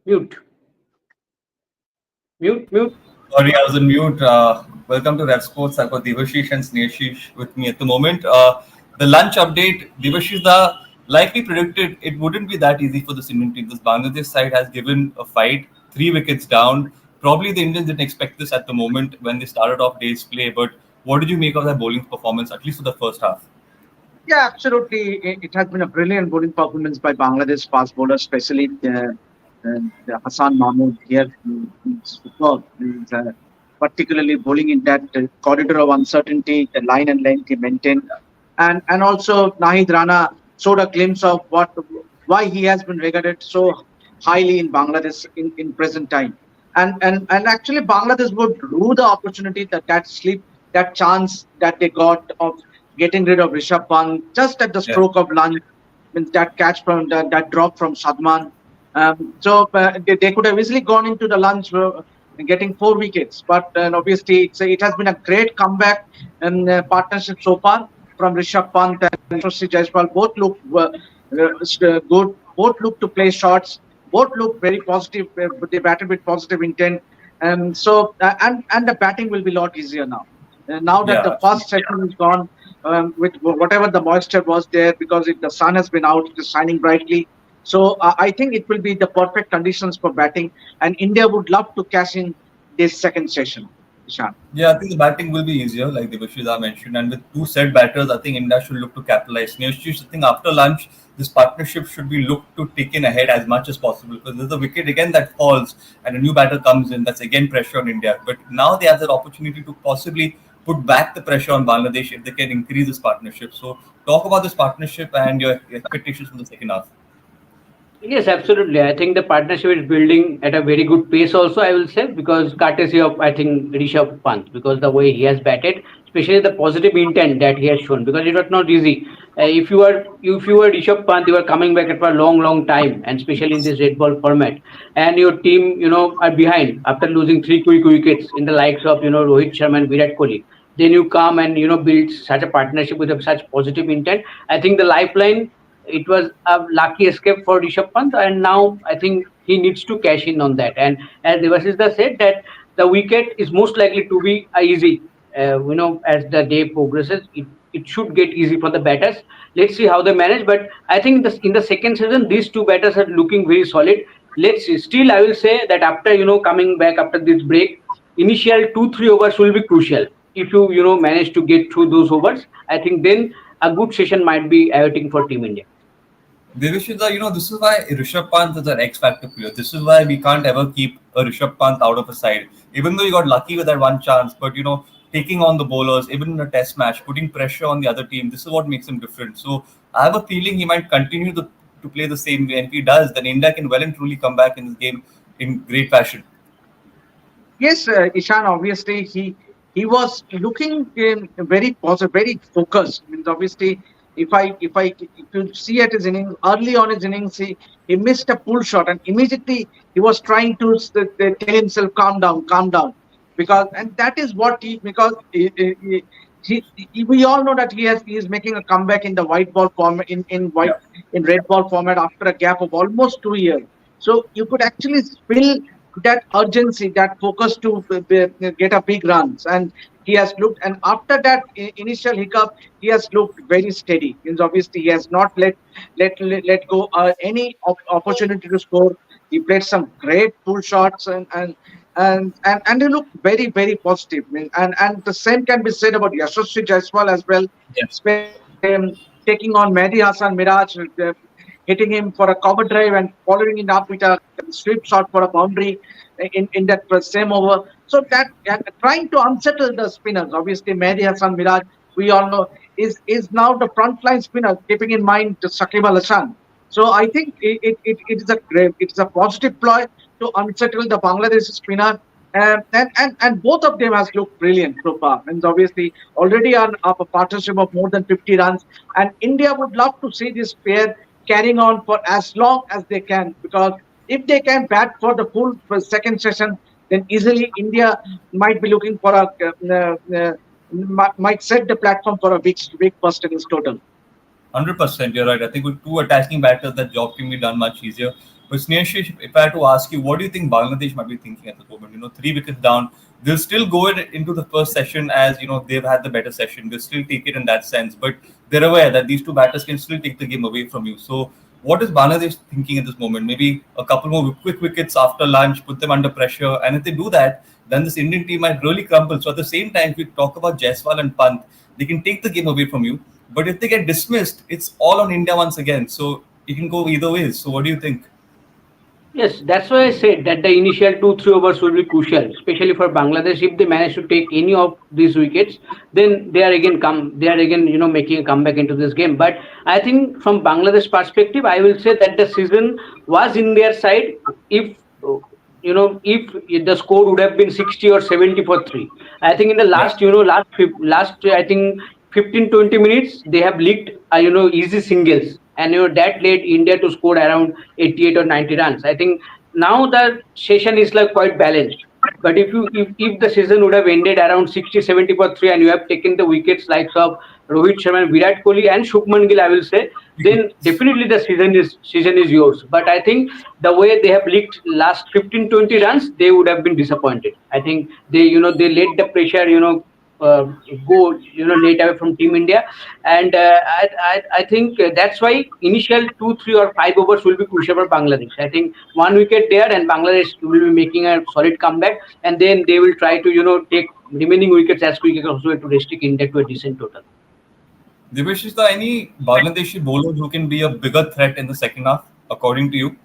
Mute, mute. Sorry, I was on mute. Welcome to Rev Sports. I've got Devashish and Sneashish with me at the moment. The lunch update, Devashish, like we predicted, it wouldn't be that easy for this Indian team. This Bangladesh side has given a fight, 3 wickets down. Probably the Indians didn't expect this at the moment when they started off day's play. But what did you make of their bowling performance, at least for the first half? Yeah, absolutely. It has been a brilliant bowling performance by Bangladesh fast bowlers, especially Hassan Mahmood here. He's superb. Particularly bowling in that corridor of uncertainty, the line and length he maintained, and also Nahid Rana showed a glimpse of why he has been regarded so highly in Bangladesh in present time. And actually Bangladesh would rue the opportunity that chance that they got of getting rid of Rishabh Pant just at the Yeah. stroke of lunch, means that catch from that drop from Sadman. They could have easily gone into the lunch getting 4 wickets, but obviously it has been a great comeback and partnership so far from Rishabh Pant and Yashasvi Jaiswal. Both look good. Both look to play shots. Both look very positive. They batted with positive intent. And the batting will be a lot easier now. Now that the Yeah. first session is gone, with whatever the moisture was there, because the sun has been out, it is shining brightly. So I think it will be the perfect conditions for batting, and India would love to cash in this second session. Ishan. Yeah, I think the batting will be easier, like Devashida mentioned. And with two set batters, I think India should look to capitalize. Neoshis, I think after lunch, this partnership should be looked to take in ahead as much as possible because there's a wicket again that falls and a new batter comes in. That's again pressure on India. But now they have that opportunity to possibly put back the pressure on Bangladesh if they can increase this partnership. So, talk about this partnership and your expectations for the second half. Yes, absolutely. I think the partnership is building at a very good pace also, I will say, because courtesy of, I think, Rishabh Pant, because the way he has batted, especially the positive intent that he has shown, because it was not easy. If you were Rishabh Pant, you are coming back after a long time, and especially in this red ball format, and your team, are behind after losing three quick wickets in the likes of, Rohit Sharma and Virat Kohli. Then you come and build such a partnership with such positive intent. I think the lifeline, it was a lucky escape for Rishabh Pant, and now I think he needs to cash in on that. And as Devasista said, that the wicket is most likely to be easy. As the day progresses, it should get easy for the batters. Let's see how they manage. But I think in the second season, these two batters are looking very solid. Let's see. Still, I will say that after coming back after this break, initial 2-3 overs will be crucial. If you manage to get through those overs, I think then a good session might be awaiting for Team India. Devishita, this is why Rishabh Pant is an X factor player. This is why we can't ever keep a Rishabh Pant out of a side. Even though you got lucky with that one chance, but taking on the bowlers, even in a test match, putting pressure on the other team, this is what makes him different. So I have a feeling he might continue to play the same way. And if he does, then India can well and truly come back in this game in great fashion. Yes, Ishan. Obviously, he was looking very positive, very focused. I mean, obviously, if you see at his innings early on his innings, he missed a pull shot, and immediately he was trying to tell himself, calm down, because and that is what he because we all know that he is making a comeback in the white ball format Yeah. in red ball format after a gap of almost 2 years. So you could actually feel that urgency, that focus to get a big runs, and he has looked. And after that initial hiccup, he has looked very steady. Means obviously he has not let go any opportunity to score. He played some great pull shots and he looked very positive. I mean, and the same can be said about Yashasvi Jaiswal as well, Yes. especially taking on Mehdi Hassan Miraj, hitting him for a cover drive and following it up with a sweep shot for a boundary in that same over. So that trying to unsettle the spinners. Obviously, Mehdi Hassan Miraj, we all know, is now the frontline spinner, keeping in mind the Shakib Al Hasan. So I think it is a positive ploy to unsettle the Bangladesh spinner. And both of them has looked brilliant so far. And obviously already on up a partnership of more than 50 runs. And India would love to see this pair carrying on for as long as they can, because if they can bat for the full second session, then easily India might be looking for might set the platform for a big first innings total. 100%, you're right. I think with two attacking batters, that job can be done much easier. But Snehashi, if I had to ask you, what do you think Bangladesh might be thinking at the moment? 3 wickets down, they'll still go into the first session as they've had the better session. They'll still take it in that sense, but they're aware that these two batters can still take the game away from you. So, what is Bangladesh thinking at this moment? Maybe a couple more quick wickets after lunch, put them under pressure, and if they do that, then this Indian team might really crumble. So, at the same time, if we talk about Jaiswal and Pant, they can take the game away from you. But if they get dismissed, it's all on India once again. So it can go either ways. So what do you think? Yes, that's why I said that the initial 2-3 overs will be crucial, especially for Bangladesh. If they manage to take any of these wickets, then they are again making a comeback into this game. But I think from Bangladesh perspective, I will say that the season was in their side if if the score would have been 60 or 70 for three. I think in the Yeah. last I think 15-20 minutes they have leaked easy singles, and that led India to score around 88 or 90 runs. I think now the session is like quite balanced. But if the season would have ended around 60-70 for three, and you have taken the wickets likes of Rohit Sharma, Virat Kohli, and Shubman Gill, I will say, then definitely the season is yours. But I think the way they have leaked last 15-20 runs, they would have been disappointed. I think they let the pressure uh, go late away from Team India, and I think that's why initial 2, 3, or 5 overs will be crucial for Bangladesh. I think one wicket there, and Bangladesh will be making a solid comeback, and then they will try to take remaining wickets as quick as possible to restrict India to a decent total. Divesh, is there any Bangladeshi bowlers who can be a bigger threat in the second half, according to you?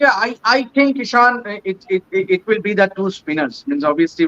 Yeah, I think Ishan, it will be the two spinners. Means obviously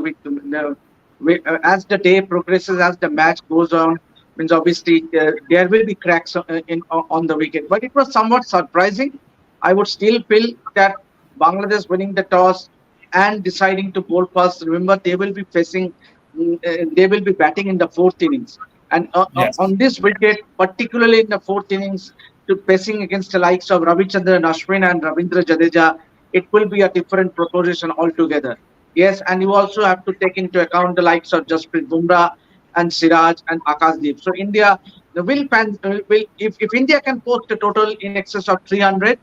as the day progresses, as the match goes on, means obviously there will be cracks on the wicket. But it was somewhat surprising. I would still feel that Bangladesh winning the toss and deciding to bowl first. Remember, they will be batting in the fourth innings, and Yes. on this wicket, particularly in the fourth innings, to pacing against the likes of Ravichandran Ashwin and Ravindra Jadeja, it will be a different proposition altogether. Yes, and you also have to take into account the likes of Jasprit Bumrah and Siraj and Akashdeep. So India will if India can post a total in excess of 300,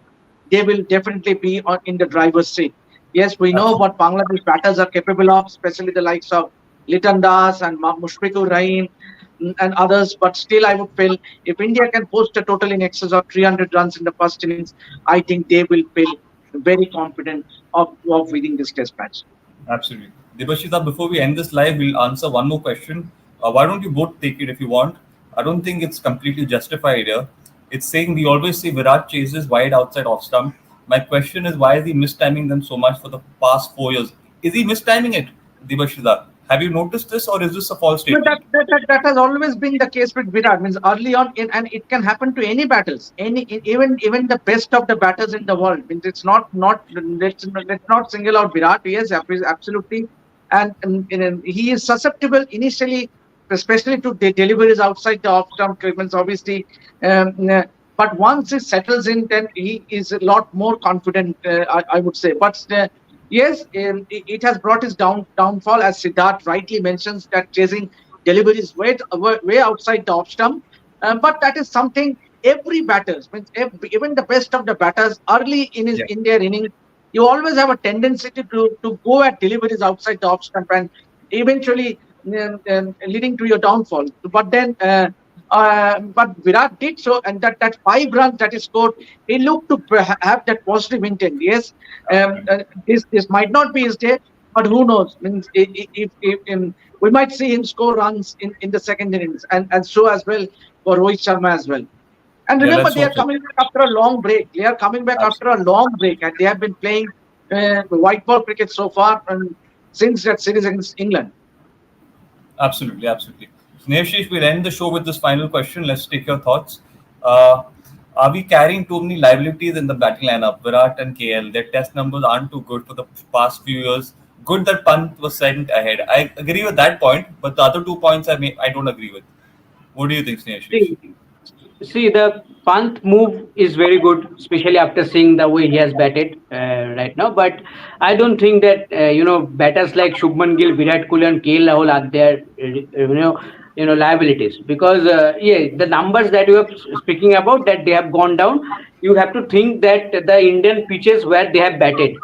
they will definitely be in the driver's seat. Yes, we know Absolutely. what Bangladesh batters are capable of, especially the likes of Litan Das and Mushfiqur Rahim and others. But still, I would feel if India can post a total in excess of 300 runs in the first innings, I think they will feel very confident of winning this test match. Absolutely. Debashita, before we end this live, we'll answer one more question. Why don't you both take it if you want? I don't think it's completely justified here. It's saying we always say Virat chases wide outside off stump. My question is, why is he mistiming them so much for the past 4 years? Is he mistiming it, Debashita? Have you noticed this, or is this a false But statement? that has always been the case with Virat. Means early on, and it can happen to any batters, even the best of the batters in the world. Means it's not let's not single out Virat. Yes, absolutely, and he is susceptible initially, especially to deliveries outside the off stump. Means obviously, but once he settles in, then he is a lot more confident. I would say, but. Yes, it has brought his downfall, as Siddharth rightly mentions, that chasing deliveries way outside the off stump. But that is something every batter, means even the best of the batters, early Yeah. in their innings, you always have a tendency to go at deliveries outside the off stump, and eventually leading to your downfall. But Virat did so, and that 5 runs that he scored, he looked to have that positive intent. Yes, this might not be his day, but who knows? Means we might see him score runs in the second innings, and so as well for Rohit Sharma as well. And Yeah, remember, let's they are hope so. coming back after a long break. They are coming back after a Absolutely. long break, and they have been playing white ball cricket so far, and since that series against England. Absolutely, absolutely. Snehashish, we'll end the show with this final question. Let's take your thoughts. Uh, are we carrying too many liabilities in the batting lineup? Virat and KL, their test numbers aren't too good for the past few years. Good that Pant was sent ahead. I agree with that point, but the other 2 points I don't agree with. What do you think, Snehashish? See, See, the Pant move is very good, especially after seeing the way he has batted right now. But I don't think that batters like Shubman Gill, Virat Kohli, and KL Rahul are there. liabilities, because the numbers that you are speaking about, that they have gone down, you have to think that the Indian pitches where they have batted,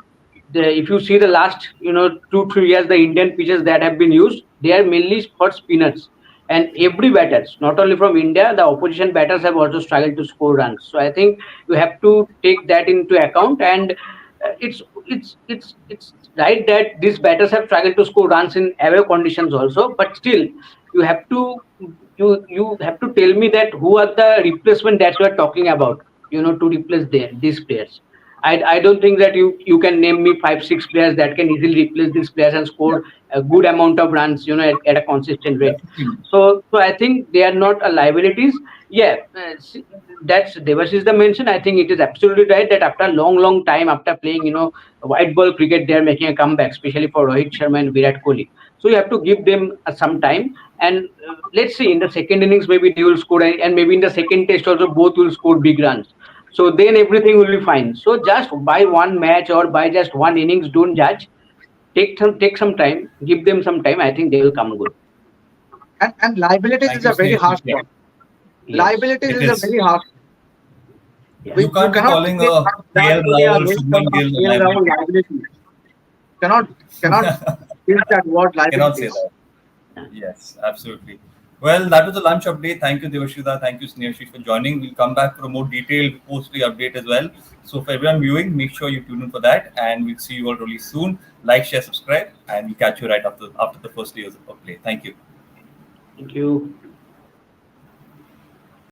if you see the last 2-3 years, the Indian pitches that have been used, they are mainly for spinners, and every batters, not only from India, the opposition batters have also struggled to score runs. So I think you have to take that into account, and it's right that these batters have struggled to score runs in away conditions also, but still you have to you have to tell me that who are the replacement that you are talking about, to replace these players. I don't think that you can name me 5-6 players that can easily replace these players and score a good amount of runs, at a consistent rate. Definitely. So I think they are not a liabilities. Yeah, that's Devashish the mention. I think it is absolutely right that after a long time, after playing, white ball cricket, they are making a comeback, especially for Rohit Sharma and Virat Kohli. So you have to give them some time, and let's see, in the second innings maybe they will score, and maybe in the second test also both will score big runs. So then everything will be fine. So just by one match or by just one innings, don't judge. Take some time, give them some time. I think they will come good. And liabilities Thank is you, a very Sneha. harsh word. Yes, Liabilities It is a is. very harsh. yeah. You You can't be cannot calling say a Virat KL Kohli or Rahul, Rohit Shubman Sharma, Gill a KL Rahul liability. liability. Cannot use that word Cannot say liabilities. that. Yes, absolutely. Well, that was the lunch update. Thank you, Devashida. Thank you, Sneha, for joining. We'll come back for a more detailed post-play update as well. So, for everyone viewing, make sure you tune in for that, and we'll see you all really soon. Like, share, subscribe, and we'll catch you right after the first day of play. Thank you. Thank you.